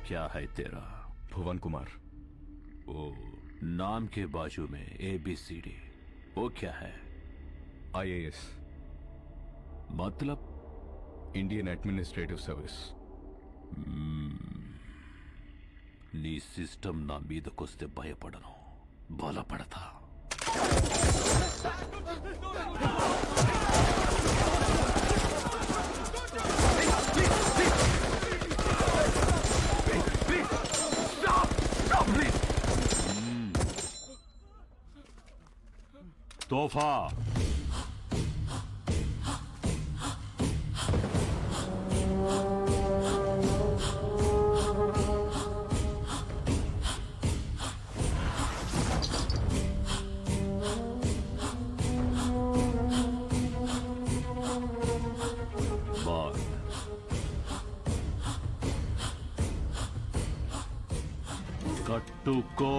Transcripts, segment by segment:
क्या है तेरा? भुवन कुमार। ओ, नाम के बाजू में ABCD, वो क्या है? IAS, मतलब? Indian administrative service. నీ సిస్టమ్ నా మీదకొస్తే భయపడను, బలపడతా. तोहफा बात कट्टुको.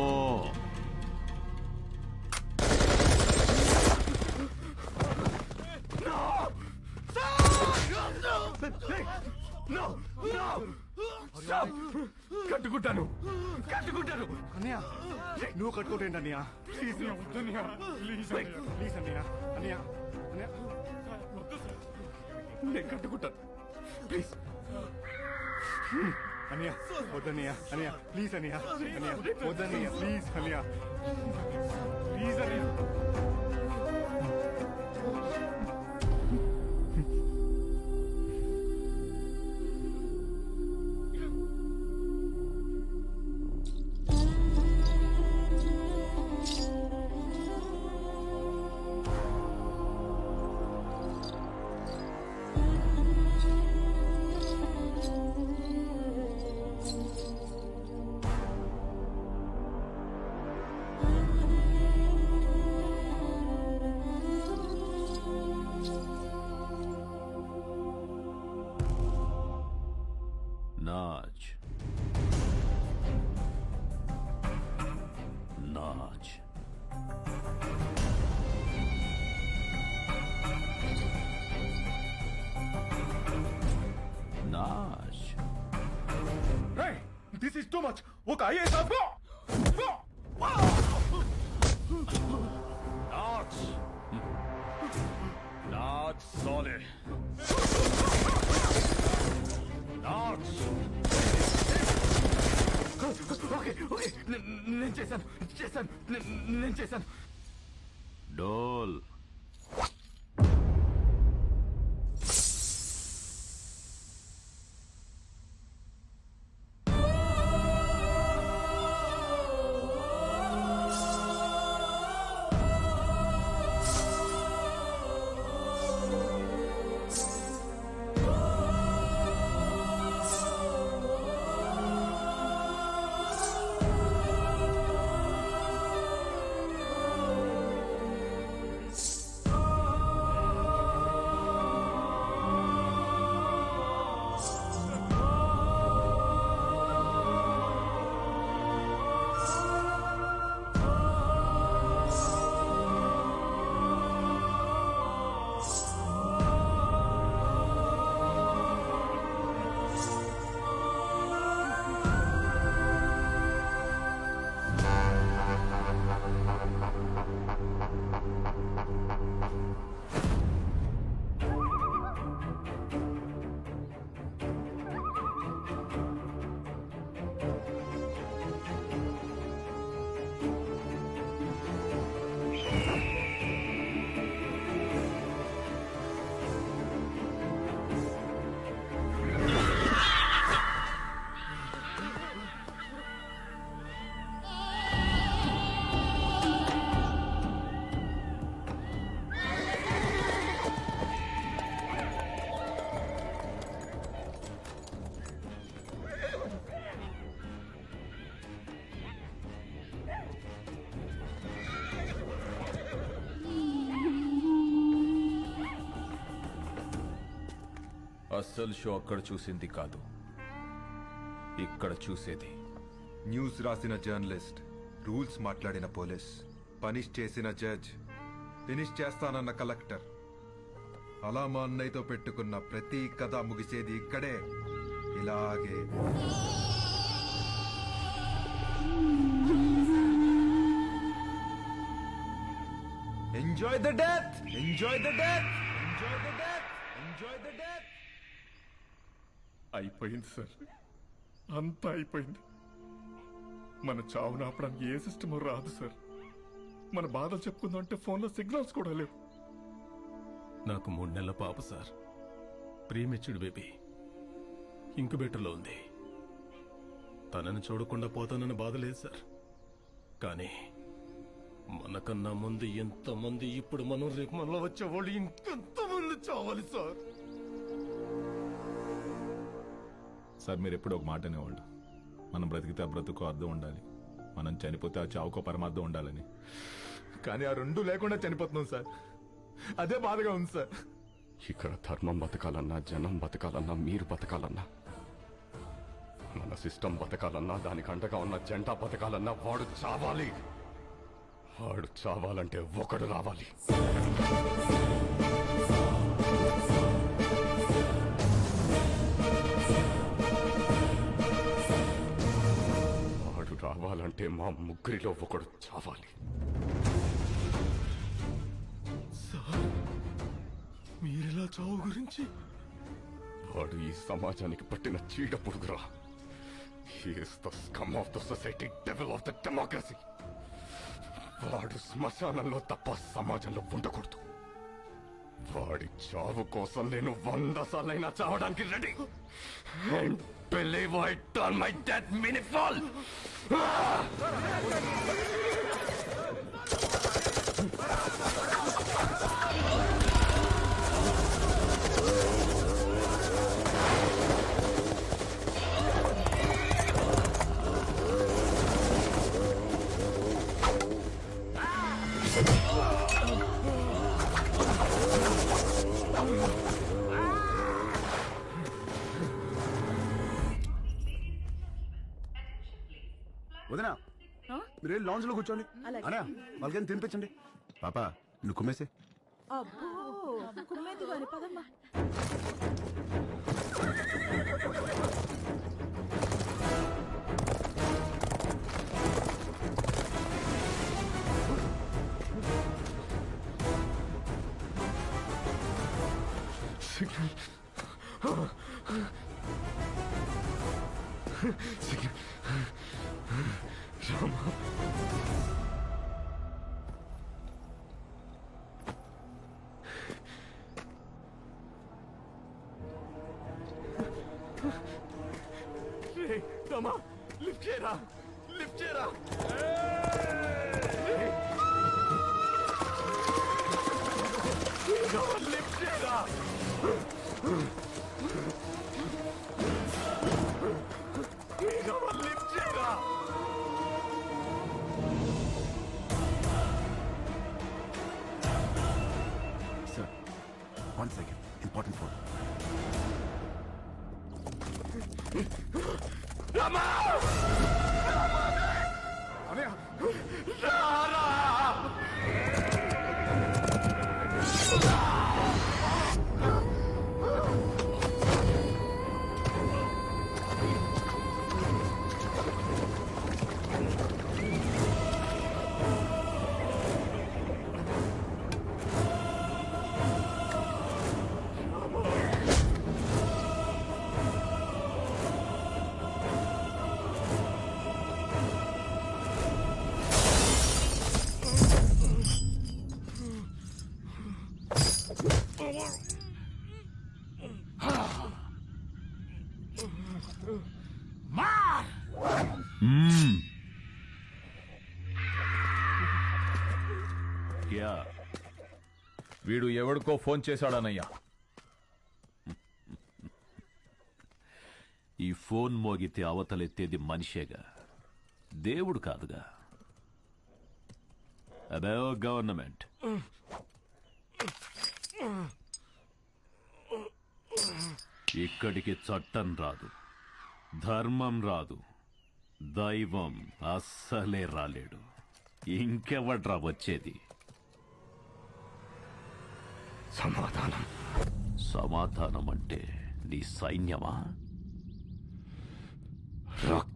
కట్టుకుంటాను కట్టుకుంటాను. అన్నయ్య నువ్వు కట్టుకోటేంటి అన్నయ్య? ప్లీజ్ ప్లీజ్ ప్లీజ్ అన్నయ్య అన్నయ్య అన్నయ్య నేను కట్టుకుంటాను ప్లీజ్. అన్నయ్య వద్దన్నయ్య అన్నయ్య ప్లీజ్ అన్నయ్య అన్నయ్య వద్దన్నయ్య ప్లీజ్ అన్నయ్య ప్లీజ్ అన్నయ్య. नाच नाच. नाच. This is too much. ఒక IAS నాచ్ నాచ్ సోలే నాచ్. ఓకే ఓకే నేను చేశాను చేశాను నేను చేశాను. डोल. అస్సలు షో అక్కడ చూసింది కాదు, ఇక్కడ చూసేది. న్యూస్ రాసిన జర్నలిస్ట్, రూల్స్ మాట్లాడిన పోలీస్, పనిష్ చేసిన జడ్జ్, ఫినిష్ చేస్తానన్న కలెక్టర్, అలా మా అన్నయ్యతో పెట్టుకున్న ప్రతి కథ ముగిసేది ఇక్కడే, ఇలాగే. Enjoy the death, enjoy the death, enjoy the death, enjoy the death. అయిపోయింది సార్, అంతా అయిపోయింది. మన చావును ఆపడానికి ఏ సిస్టమ్ రాదు సార్. మన బాధ చెప్పుకుందామంటే ఫోన్లో సిగ్నల్స్ కూడా లేవు. నాకు 3 నెలల పాప సార్, ప్రీమెచ్యూర్డ్ బేబీ, ఇంక్యుబేటర్లో ఉంది. తనని చూడకుండా పోతానని బాధ లేదు సార్. కానీ మనకన్నా ముందు ఎంతమంది, ఇప్పుడు మనం రేపు మనలో వచ్చేవాళ్ళు ఇంకెంతమంది చావాలి సార్. సార్ మీరు ఎప్పుడు ఒక మాట అనేవాళ్ళు, మనం బ్రతికితే ఆ బ్రతుకు అర్థం ఉండాలి, మనం చనిపోతే ఆ చావుకో పరమార్థం ఉండాలని. కానీ ఆ రెండు లేకుండా చనిపోతున్నాం సార్. అదే బాధగా ఉంది సార్. ఇక్కడ ధర్మం బతకాలన్నా, జనం బతకాలన్నా, మీరు బతకాలన్నా, మన సిస్టమ్ బతకాలన్నా, దానికి అండగా ఉన్న జెండా బతకాలన్నా వాడు చావాలి. వాడు చావాలంటే ఒకడు రావాలి. వాడు రావాలంటే మా ముగ్గురిలో ఒకడు చావాలి. మీరెలా చావు గురించి? వాడు ఈ సమాజానికి పట్టిన చీడ పురుగురా. He is the scum of the society, devil of the democracy. వాడు శ్మశానంలో తప్ప సమాజంలో ఉండకూడదు. వాడి చావు కోసం నేను 100 సార్లైనా చావడానికి ready. And believe I turn my death meaningful. వదినా, మీరు లాంజ్ లో కూర్చోండి. అనా వాళ్ళకని తినిపించండి. పాప నువ్వు కుమ్మేసే. అబ్బో కుమ్మేది కాని పదమ్మా. రామా, లిఫ్ట్ చేయరా, లిఫ్ట్ చేయరా. లిఫ్ట్ చేయరా. లిఫ్ట్ చేయరా. Sir 1 second, important phone. Rama, అనయ్య రారా. క్యా? వీడు ఎవడికో ఫోన్ చేశాడనయ్యా. ఈ ఫోన్ మోగితే అవతలెత్తేది మనిషేగా, దేవుడు కాదుగా. అదే గవర్నమెంట్. ఇక్కడికి చట్టం రాదు, ధర్మం రాదు, దైవం అస్సలే రాలేడు. ఇంకెవడ్రా వచ్చేది? సమాధానం. సమాధానం అంటే నీ సైన్యమా? రక్తం.